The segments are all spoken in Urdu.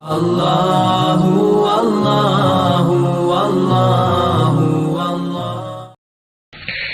اللہ اللہ اللہ اللہ۔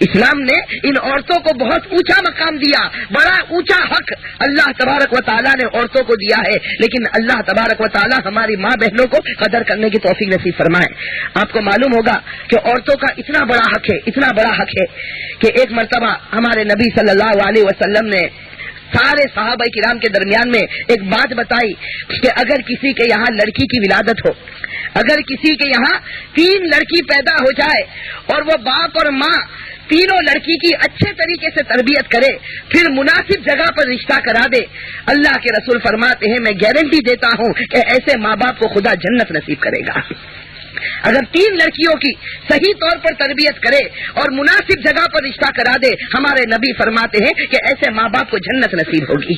اسلام نے ان عورتوں کو بہت اونچا مقام دیا، بڑا اونچا حق اللہ تبارک و تعالیٰ نے عورتوں کو دیا ہے، لیکن اللہ تبارک و تعالیٰ ہماری ماں بہنوں کو قدر کرنے کی توفیق نصیب فرمائے۔ آپ کو معلوم ہوگا کہ عورتوں کا اتنا بڑا حق ہے، اتنا بڑا حق ہے کہ ایک مرتبہ ہمارے نبی صلی اللہ علیہ وسلم نے سارے صحابہ کرام کے درمیان میں ایک بات بتائی کہ اگر کسی کے یہاں لڑکی کی ولادت ہو، اگر کسی کے یہاں 3 لڑکی پیدا ہو جائے اور وہ باپ اور ماں تینوں لڑکی کی اچھے طریقے سے تربیت کرے، پھر مناسب جگہ پر رشتہ کرا دے، اللہ کے رسول فرماتے ہیں میں گارنٹی دیتا ہوں کہ ایسے ماں باپ کو خدا جنت نصیب کرے گا۔ اگر 3 لڑکیوں کی صحیح طور پر تربیت کرے اور مناسب جگہ پر رشتہ کرا دے، ہمارے نبی فرماتے ہیں کہ ایسے ماں باپ کو جنت نصیب ہوگی۔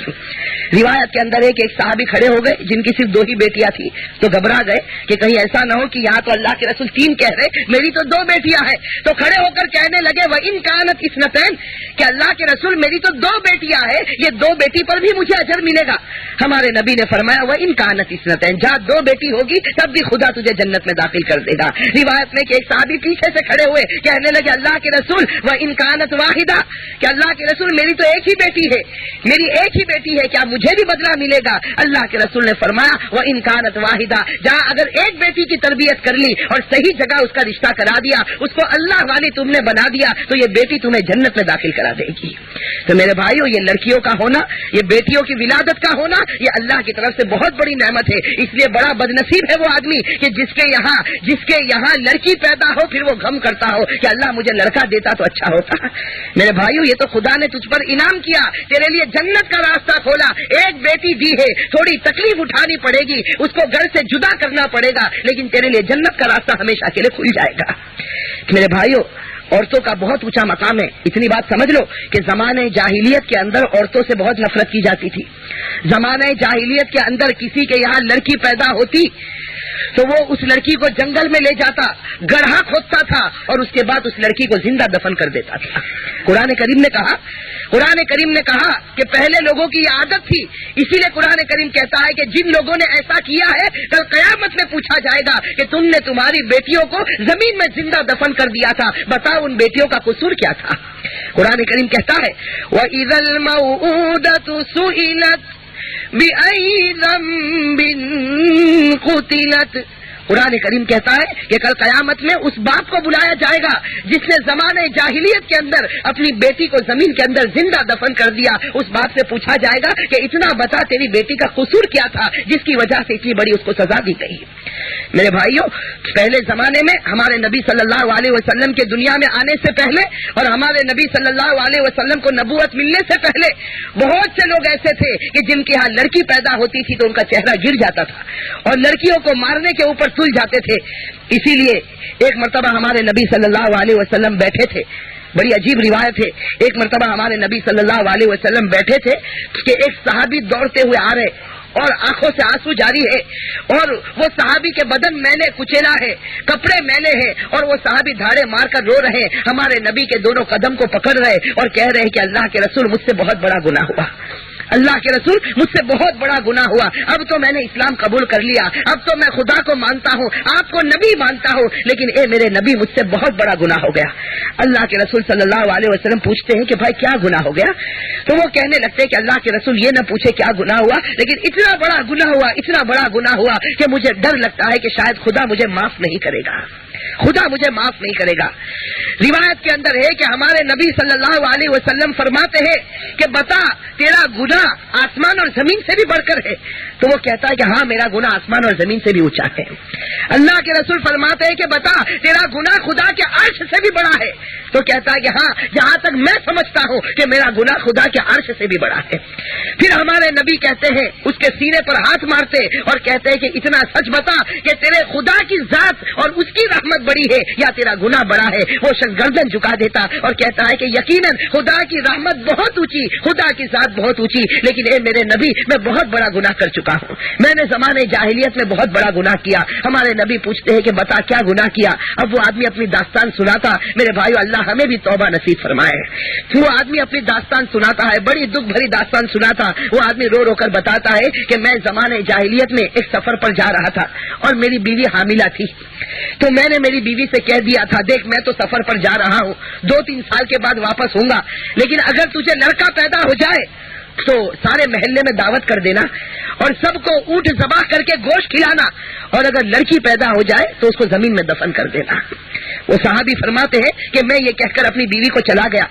روایت کے اندر ہے کہ ایک صحابی کھڑے ہو گئے جن کی صرف 2 ہی بیٹیاں تھی، تو گھبرا گئے کہ کہیں ایسا نہ ہو کہ یہاں تو اللہ کے رسول 3 کہہ رہے، میری تو 2 بیٹیاں ہیں، تو کھڑے ہو کر کہنے لگے وَإِن كَانَتْ اثْنَتَيْنِ، کہ اللہ کے رسول میری تو 2 بیٹیاں ہیں، یہ 2 بیٹی پر بھی مجھے اجر ملے گا۔ ہمارے نبی نے فرمایا وَإِن كَانَتْ اثْنَتَيْنِ، جہاں 2 بیٹی ہوگی تب بھی خدا تجھے جنت میں داخل کر دے گا۔ روایت میں کہ ایک صحابی پیچھے سے کھڑے ہوئے کہنے لگے اللہ کے رسول وَإِن كَانَتْ وَاحِدَةً، کہ اللہ کے رسول میری تو ایک ہی بیٹی ہے، میری ایک ہی بیٹی ہے، کیا مجھے بھی بدلہ ملے گا؟ اللہ کے رسول نے فرمایا وَإِن كَانَتْ وَاحِدَةً، جہاں اگر ایک بیٹی کی تربیت کر لی اور صحیح جگہ اس کا رشتہ کرا دیا، اس کو اللہ والی تم نے بنا دیا، تو یہ بیٹی تمہیں جنت میں داخل کرا دے گی۔ تو میرے بھائیو، یہ لڑکیوں کا ہونا، یہ بیٹیوں کی ولادت کا ہونا، یہ اللہ کی طرف سے بہت بڑی نعمت ہے۔ اس لیے بڑا بدنصیب ہے وہ آدمی کہ جس کے یہاں لڑکی پیدا ہو پھر وہ غم کرتا ہو کہ اللہ مجھے لڑکا دیتا تو اچھا ہوتا۔ میرے بھائیو، یہ تو خدا نے تجھ پر انعام کیا، تیرے لیے جنت کا راستہ کھولا، ایک بیٹی دی ہے، تھوڑی تکلیف اٹھانی پڑے گی، اس کو گھر سے جدا کرنا پڑے گا، لیکن تیرے لیے جنت کا راستہ ہمیشہ کے لیے کھل جائے گا۔ میرے بھائیو، عورتوں کا بہت اونچا مقام ہے۔ اتنی بات سمجھ لو کہ زمانے جاہلیت کے اندر عورتوں سے بہت نفرت کی جاتی تھی۔ زمانے جاہلیت کے اندر کسی کے یہاں لڑکی پیدا ہوتی تو وہ اس لڑکی کو جنگل میں لے جاتا، گڑھا کھودتا تھا اور اس کے بعد اس لڑکی کو زندہ دفن کر دیتا تھا۔ قرآن کریم نے کہا کہ پہلے لوگوں کی یہ عادت تھی، اسی لیے قرآن کریم کہتا ہے کہ جن لوگوں نے ایسا کیا ہے کل قیامت میں پوچھا جائے گا کہ تم نے تمہاری بیٹیوں کو زمین میں زندہ دفن کر دیا تھا، بتاؤ ان بیٹیوں کا قصور کیا تھا؟ قرآن کریم کہتا ہے وَإِذَا الْمَوْءُودَةُ سُئِلَتْ بِأَيِّ ذَنبٍ قُتِلَتْ، قرآن کریم کہتا ہے کہ کل قیامت میں اس باپ کو بلایا جائے گا جس نے زمانے جاہلیت کے اندر اپنی بیٹی کو زمین کے اندر زندہ دفن کر دیا۔ اس باپ سے پوچھا جائے گا کہ اتنا بتا تیری بیٹی کا قصور کیا تھا جس کی وجہ سے اتنی بڑی اس کو سزا دی گئی۔ میرے بھائیوں، پہلے زمانے میں ہمارے نبی صلی اللہ علیہ وسلم کے دنیا میں آنے سے پہلے اور ہمارے نبی صلی اللہ علیہ وسلم کو نبوت ملنے سے پہلے بہت سے لوگ ایسے تھے کہ جن کے ہاں لڑکی پیدا ہوتی تھی تو ان کا چہرہ گر جاتا تھا اور لڑکیوں کو مارنے کے اوپر تل جاتے تھے۔ اسی لیے ایک مرتبہ ہمارے نبی صلی اللہ علیہ وسلم بیٹھے تھے، بڑی عجیب روایت ہے، ایک مرتبہ ہمارے نبی صلی اللہ علیہ وسلم بیٹھے تھے کہ ایک صحابی دوڑتے ہوئے آ رہے اور آنکھوں سے آنسو جاری ہے اور وہ صحابی کے بدن میلے کچیلا ہے، کپڑے میلے ہیں اور وہ صحابی دھاڑے مار کر رو رہے ہیں، ہمارے نبی کے دونوں قدم کو پکڑ رہے اور کہہ رہے ہیں کہ اللہ کے رسول مجھ سے بہت بڑا گناہ ہوا، اللہ کے رسول مجھ سے بہت بڑا گناہ ہوا، اب تو میں نے اسلام قبول کر لیا، اب تو میں خدا کو مانتا ہوں، آپ کو نبی مانتا ہوں، لیکن اے میرے نبی مجھ سے بہت بڑا گناہ ہو گیا۔ اللہ کے رسول صلی اللہ علیہ وسلم پوچھتے ہیں کہ بھائی کیا گناہ ہو گیا؟ تو وہ کہنے لگتے ہیں کہ اللہ کے رسول یہ نہ پوچھے کیا گناہ ہوا، لیکن اتنا بڑا گناہ ہوا کہ مجھے ڈر لگتا ہے کہ شاید خدا مجھے معاف نہیں کرے گا، خدا مجھے معاف نہیں کرے گا۔ روایت کے اندر ہے کہ ہمارے نبی صلی اللہ علیہ وسلم فرماتے ہیں کہ بتا تیرا گناہ آسمان اور زمین سے بھی بڑھ کر ہے؟ تو وہ کہتا ہے کہ ہاں میرا گناہ آسمان اور زمین سے بھی اونچا ہے۔ اللہ کے رسول فرماتے ہیں کہ بتا تیرا گناہ خدا کے عرش سے بھی بڑا ہے؟ تو کہتا ہے کہ ہاں جہاں تک میں سمجھتا ہوں کہ میرا گناہ خدا کے عرش سے بھی بڑا ہے۔ پھر ہمارے نبی کہتے ہیں، اس کے سینے پر ہاتھ مارتے اور کہتے ہیں کہ اتنا سچ بتا کہ تیرے خدا کی ذات اور اس کی رحمت رحمت بڑی ہے یا تیرا گناہ بڑا ہے، وہ شخص گردن جھکا دیتا اور کہتا ہے کہ یقیناً خدا کی رحمت بہت اونچی، خدا کی ذات بہت اونچی، لیکن اے میرے نبی میں بہت بڑا گناہ کر چکا ہوں، میں نے زمانے جاہلیت میں بہت بڑا گناہ کیا۔ ہمارے نبی پوچھتے ہیں کہ بتا کیا گناہ کیا؟ اب وہ آدمی اپنی داستان سناتا، میرے بھائیو اللہ ہمیں بھی توبہ نصیب فرمائے۔ وہ آدمی اپنی داستان سناتا ہے، بڑی دکھ بھری داستان سناتا، وہ آدمی رو رو کر بتاتا ہے کہ میں زمانے جاہلیت میں ایک سفر پر جا رہا تھا اور میری بیوی حاملہ تھی، تو میں نے میری بیوی سے کہہ دیا تھا دیکھ میں تو سفر پر جا رہا ہوں، 2-3 سال کے بعد واپس ہوں گا، لیکن اگر تجھے لڑکا پیدا ہو جائے تو سارے محلے میں دعوت کر دینا اور سب کو اونٹ ذبح کر کے گوشت کھلانا، اور اگر لڑکی پیدا ہو جائے تو اس کو زمین میں دفن کر دینا۔ وہ صحابی فرماتے ہیں کہ میں یہ کہہ کر اپنی بیوی کو چلا گیا،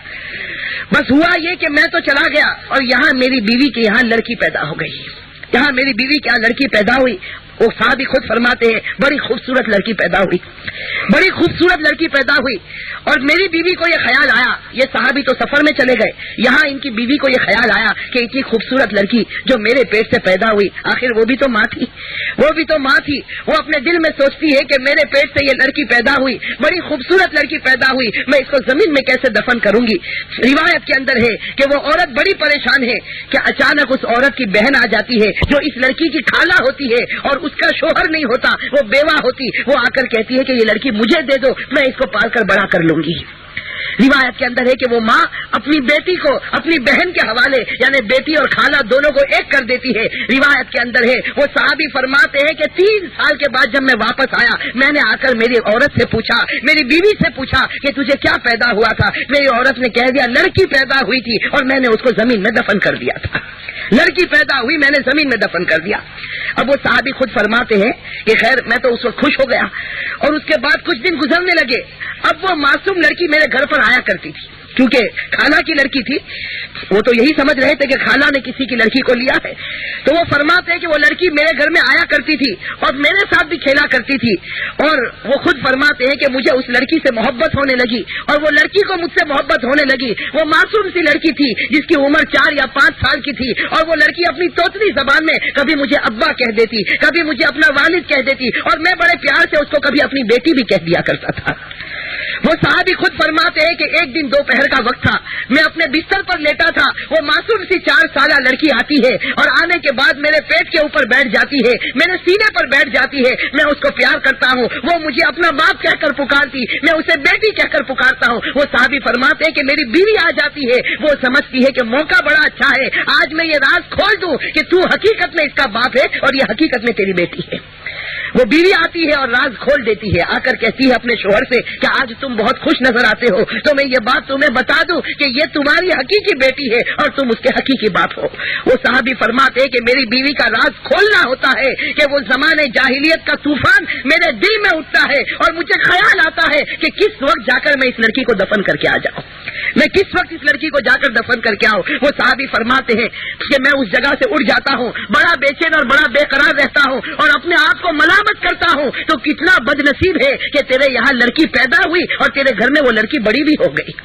بس ہوا یہ کہ میں تو چلا گیا اور یہاں میری بیوی کے یہاں لڑکی پیدا ہو گئی، یہاں میری بیوی کے یہاں لڑکی پیدا ہوئی۔ وہ صحابی خود فرماتے ہیں بڑی خوبصورت لڑکی پیدا ہوئی، بڑی خوبصورت لڑکی پیدا ہوئی، اور میری بیوی کو یہ خیال آیا، یہ صحابی تو سفر میں چلے گئے، یہاں ان کی بیوی کو یہ خیال آیا کہ اتنی خوبصورت لڑکی جو میرے پیٹ سے پیدا ہوئی، آخر وہ بھی تو ماں تھی، وہ بھی تو ماں تھی، وہ اپنے دل میں سوچتی ہے کہ میرے پیٹ سے یہ لڑکی پیدا ہوئی، بڑی خوبصورت لڑکی پیدا ہوئی، میں اس کو زمین میں کیسے دفن کروں گی؟ روایت کے اندر ہے کہ وہ عورت بڑی پریشان ہے کہ اچانک اس عورت کی بہن آ جاتی ہے جو اس لڑکی کی خالہ ہوتی ہے اور اس کا شوہر نہیں ہوتا، وہ بیوہ ہوتی، وہ آ کر کہتی ہے کہ یہ لڑکی مجھے دے دو، میں اس کو پال کر بڑا کر لوں گی۔ روایت کے اندر ہے کہ وہ ماں اپنی بیٹی کو اپنی بہن کے حوالے، یعنی بیٹی اور خالہ دونوں کو ایک کر دیتی ہے۔ روایت کے اندر ہے وہ صحابی فرماتے ہیں کہ 3 سال کے بعد جب میں واپس آیا، میں نے آ کر میری عورت سے پوچھا، میری بیوی سے پوچھا کہ تجھے کیا پیدا ہوا تھا؟ میری عورت نے کہہ دیا لڑکی پیدا ہوئی تھی اور میں نے اس کو زمین میں دفن کر دیا تھا، لڑکی پیدا ہوئی میں نے زمین میں دفن کر دیا۔ اب وہ صحابی خود فرماتے ہیں کہ خیر میں تو اس وقت خوش ہو گیا، اور اس کے بعد کچھ دن گزرنے لگے، اب وہ معصوم لڑکی میرے گھر پر آیا کرتی تھی، کیونکہ خالہ کی لڑکی تھی، وہ تو یہی سمجھ رہے تھے کہ خالہ نے کسی کی لڑکی کو لیا ہے، تو وہ فرماتے ہیں کہ وہ لڑکی میرے گھر میں آیا کرتی تھی اور میرے ساتھ بھی کھیلا کرتی تھی، اور وہ خود فرماتے ہیں کہ مجھے اس لڑکی سے محبت ہونے لگی اور وہ لڑکی کو مجھ سے محبت ہونے لگی۔ وہ معصوم سی لڑکی تھی جس کی عمر 4 یا 5 سال کی تھی، اور وہ لڑکی اپنی توتلی زبان میں کبھی مجھے ابا کہہ دیتی، کبھی مجھے اپنا والد کہہ دیتی، اور میں بڑے پیار سے اس کو کبھی اپنی بیٹی بھی کہہ دیا کرتا تھا۔ وہ صحابی خود فرماتے ہیں کہ ایک دن دوپہر کا وقت تھا، میں اپنے بستر پر لیٹا تھا، وہ معصوم سی 4 سالہ لڑکی آتی ہے اور آنے کے بعد میرے پیٹ کے اوپر بیٹھ جاتی ہے، میرے سینے پر بیٹھ جاتی ہے، میں اس کو پیار کرتا ہوں، وہ مجھے اپنا باپ کہہ کر پکارتی، میں اسے بیٹی کہہ کر پکارتا ہوں۔ وہ صحابی فرماتے ہیں کہ میری بیوی آ جاتی ہے، وہ سمجھتی ہے کہ موقع بڑا اچھا ہے، آج میں یہ راز کھول دوں کہ تو حقیقت میں اس کا باپ ہے اور یہ حقیقت میں تیری بیٹی ہے۔ وہ بیوی آتی ہے اور راز کھول دیتی ہے، آ کر کہتی ہے اپنے شوہر سے کہ آج تم بہت خوش نظر آتے ہو، تو میں یہ بات تمہیں بتا دوں کہ یہ تمہاری حقیقی بیٹی ہے اور تم اس کے حقیقی باپ ہو۔ وہ صحابی فرماتے ہیں کہ میری بیوی کا راز کھولنا ہوتا ہے کہ وہ زمانے جاہلیت کا طوفان میرے دل میں اٹھتا ہے اور مجھے خیال آتا ہے کہ کس وقت جا کر میں اس لڑکی کو دفن کر کے آ جاؤں، میں کس وقت اس لڑکی کو جا کر دفن کر کے آؤں۔ وہ صحابی فرماتے ہیں کہ میں اس جگہ سے اٹھ جاتا ہوں، بڑا بے چین اور بڑا بے قرار رہتا ہوں اور اپنے آپ کو ملامت کرتا ہوں تو کتنا بد نصیب ہے کہ تیرے یہاں لڑکی پیدا ہوئی اور تیرے گھر میں وہ لڑکی بڑی بھی ہو گئی۔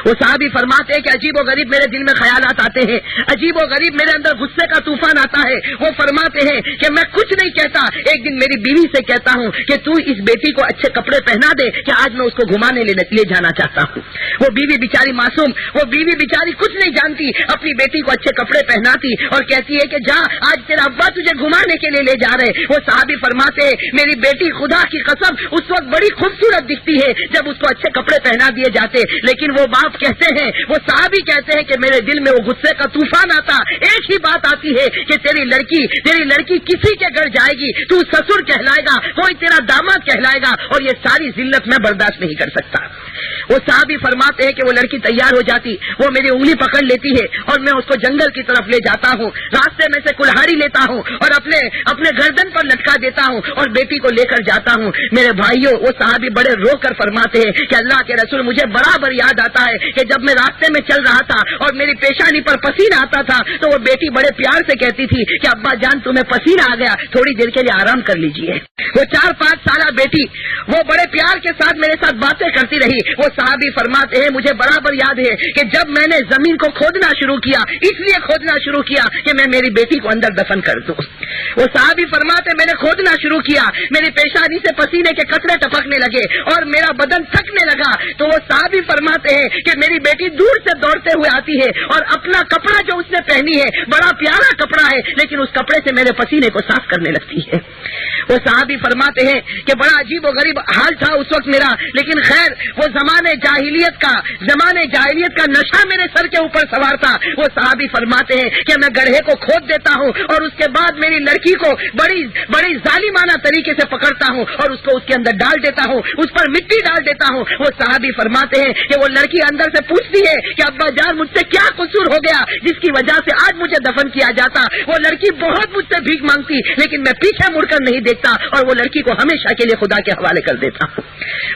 وہ صحابی فرماتے ہیں کہ عجیب و غریب میرے دل میں خیالات آتے ہیں، عجیب و غریب میرے اندر غصے کا طوفان آتا ہے۔ وہ فرماتے ہیں کہ میں کچھ نہیں کہتا، ایک دن میری بیوی سے کہتا ہوں کہ تو اس بیٹی کو اچھے کپڑے پہنا دے کہ آج میں اس کو گھمانے لے جانا چاہتا ہوں۔ وہ بیوی بیچاری معصوم، وہ بیوی بیچاری کچھ نہیں جانتی، اپنی بیٹی کو اچھے کپڑے پہناتی اور کہتی ہے کہ جا آج تیرا ابا تجھے گھمانے کے لیے لے جا رہے۔ وہ صحابی فرماتے ہیں میری بیٹی خدا کی قسم اس وقت بڑی خوبصورت دکھتی ہے جب اس کو اچھے کپڑے پہنا دیے جاتے، لیکن وہ باپ کہتے ہیں، وہ صحابی کہتے ہیں کہ میرے دل میں وہ غصے کا طوفان آتا، ایک ہی بات آتی ہے کہ تیری لڑکی کسی کے گھر جائے گی، تو سسر کہلائے گا، کوئی تیرا داماد کہلائے گا، اور یہ ساری ذلت میں برداشت نہیں کر سکتا۔ وہ صحابی فرماتے ہیں کہ وہ لڑکی تیار ہو جاتی، وہ میری انگلی پکڑ لیتی ہے اور میں اس کو جنگل کی طرف لے جاتا ہوں، راستے میں سے کلہاڑی لیتا ہوں اور اپنے گردن پر لٹکا دیتا ہوں اور بیٹی کو لے کر جاتا ہوں۔ میرے بھائیوں، وہ صحابی بڑے رو کر فرماتے ہیں کہ اللہ کے رسول مجھے برابر یاد آتا ہے کہ جب میں راستے میں چل رہا تھا اور میری پیشانی پر پسینہ آتا تھا تو وہ بیٹی بڑے پیار سے کہتی تھی کہ ابا جان تمہیں پسینہ آ گیا، تھوڑی دیر کے لیے آرام کر لیجئے۔ وہ 4-5 سالہ بیٹی وہ بڑے پیار کے ساتھ میرے ساتھ باتیں کرتی رہی۔ وہ صحابی فرماتے ہیں مجھے برابر یاد ہے کہ جب میں نے زمین کو کھودنا شروع کیا، اس لیے کھودنا شروع کیا کہ میں میری بیٹی کو اندر دفن کر دوں۔ وہ صحابی فرماتے میں نے کھودنا شروع کیا، میری پیشانی سے پسینے کے قطرے ٹپکنے لگے اور میرا بدن تھکنے لگا۔ تو وہ صحابی فرماتے ہیں کہ میری بیٹی دور سے دوڑتے ہوئے آتی ہے اور اپنا کپڑا جو اس نے پہنی ہے بڑا پیارا کپڑا ہے، لیکن اس کپڑے سے میرے پسینے کو صاف کرنے لگتی ہے۔ وہ صحابی فرماتے ہیں کہ بڑا عجیب و غریب حال تھا اس وقت میرا، لیکن خیر وہ زمانے جاہلیت کا نشہ میرے سر کے اوپر سوار تھا۔ وہ صحابی فرماتے ہیں کہ میں گڑھے کو کھود دیتا ہوں اور اس کے بعد میری لڑکی کو بڑی ظالمانہ طریقے سے پکڑتا ہوں اور اس کو اس کے اندر ڈال دیتا ہوں، اس پر مٹی ڈال دیتا ہوں۔ وہ صحابی فرماتے ہیں کہ وہ لڑکی اندر سے پوچھتی ہے کہ ابا جان مجھ سے کیا قصور ہو گیا جس کی وجہ سے آج مجھے دفن کیا جاتا۔ وہ لڑکی بہت مجھ سے بھیک مانگتی لیکن میں پیچھے مڑ کر نہیں دیکھتا اور وہ لڑکی کو ہمیشہ کے لیے خدا کے حوالے کر دیتا۔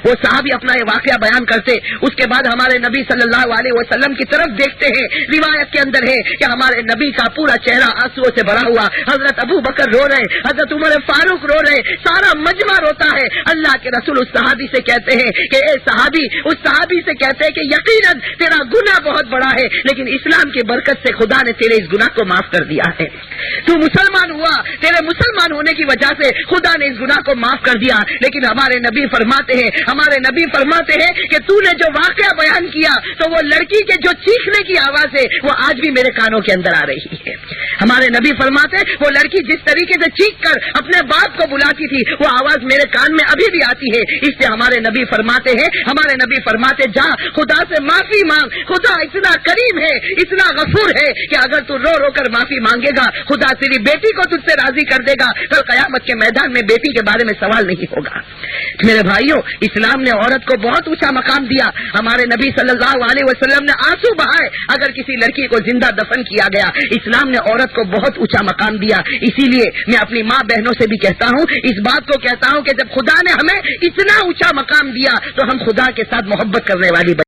وہ صحابی اپنا یہ واقعہ بیان کرتے، اس کے بعد ہمارے نبی صلی اللہ علیہ وسلم کی طرف دیکھتے ہیں۔ روایت کے اندر ہے کہ ہمارے نبی کا پورا چہرہ آنسوؤں سے بھرا ہوا، حضرت ابو بکر رو رہے، حضرت عمر فاروق رو رہے، سارا مجمع روتا ہے۔ اللہ کے رسول اس صحابی سے کہتے ہیں کہ اے صحابی، اس صحابی سے کہتے ہیں کہ یقیناً تیرا گناہ بہت بڑا ہے لیکن اسلام کی برکت سے خدا نے تیرے اس گناہ کو معاف کر دیا ہے۔ تو مسلمان ہوا، تیرے مسلمان ہونے کی وجہ سے خدا نے اس گناہ کو معاف کر دیا۔ لیکن ہمارے نبی فرماتے ہیں کہ تو نے جو واقعہ بیان کیا تو وہ لڑکی کے جو چیخنے کی آواز ہے وہ آج بھی میرے کانوں کے اندر آ رہی ہے۔ ہمارے نبی فرماتے ہیں وہ لڑکی جس طریقے سے چیخ کر اپنے باپ کو بلاتی تھی وہ آواز میرے کان میں ابھی بھی آتی ہے۔ اس سے ہمارے نبی فرماتے جا خدا سے معافی مانگ، خدا اتنا کریم ہے، اتنا غفور ہے کہ اگر تو رو رو کر معافی مانگے گا خدا تیری بیٹی کو تجھ سے راضی کر دے گا، کل قیامت کے میدان میں بیٹی کے بارے میں سوال نہیں ہوگا۔ میرے بھائیوں، اسلام نے عورت کو بہت اونچا مقام دیا۔ ہمارے نبی صلی اللہ علیہ وسلم نے آنسو بہائے اگر کسی لڑکی کو زندہ دفن کیا گیا۔ اسلام نے عورت کو بہت اونچا مقام دیا۔ اسی لیے میں اپنی ماں بہنوں سے بھی کہتا ہوں، اس بات کو کہتا ہوں کہ جب خدا نے ہمیں اتنا اونچا مقام دیا تو ہم خدا کے ساتھ محبت کرنے والی